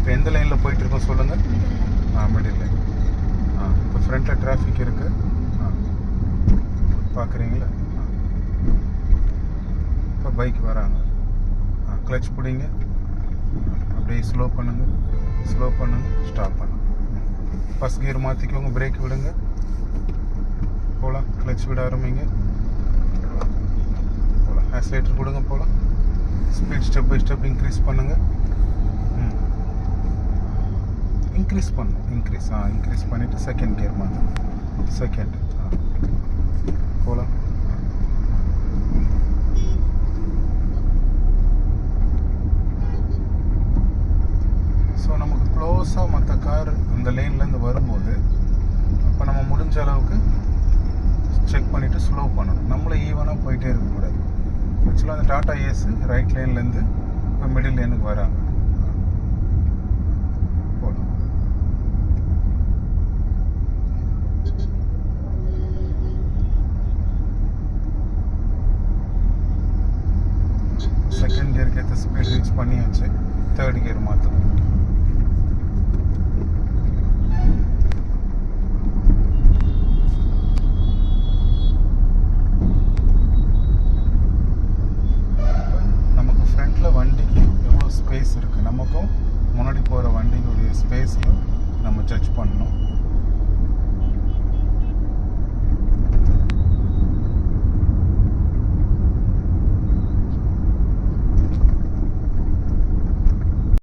இப்போ எந்த லைனில் போயிட்டுருக்கோம் சொல்லுங்கள். Middle line. இப்போ ஃப்ரண்ட்டில் டிராஃபிக் இருக்குது. பார்க்குறீங்களா? இப்போ பைக் வராங்க. கிளச் பிடிங்க, அப்படியே ஸ்லோ பண்ணுங்கள், ஸ்டாப் பண்ணுங்கள். ஃபஸ்ட் கியர் மாற்றிக்கோங்க, பிரேக் விடுங்க, போகலாம். கிளச் விட ஆரம்பிங்க, போகலாம். ஆக்சிலேட்டர் கொடுங்க, போகலாம். Speed step by step increase பண்ணுங்கள். இன்க்ரீஸ் பண்ணணும், இன்க்ரீஸ் பண்ணிவிட்டு செகண்ட் கியர் மாற்றணும். செகண்ட் போகலாம். ஸோ நமக்கு க்ளோஸாக மற்ற கார் அந்த லைன்லேருந்து வரும்போது இப்போ நம்ம முடிஞ்ச அளவுக்கு செக் பண்ணிவிட்டு ஸ்லோ பண்ணணும். நம்மளும் ஈவனாக போயிட்டே இருக்கக்கூடாது. ஆக்சுவலாக அந்த டாடா ஏஸ் ரைட் லைன்லேருந்து இப்போ மிடில் லைனுக்கு வராங்க. போகலாம். செகண்ட் கியருக்கு ஏற்ற ஸ்பீட் ரீச் பண்ணியாச்சு. தேர்ட் கியர் மாற்றணும். நமக்கு ஃப்ரண்ட்டில் வண்டிக்கு எவ்வளோ ஸ்பேஸ் இருக்குது, நமக்கும் முன்னாடி போகிற வண்டிகளுடைய ஸ்பேஸையும் நம்ம ஜட்ஜ் பண்ணணும்.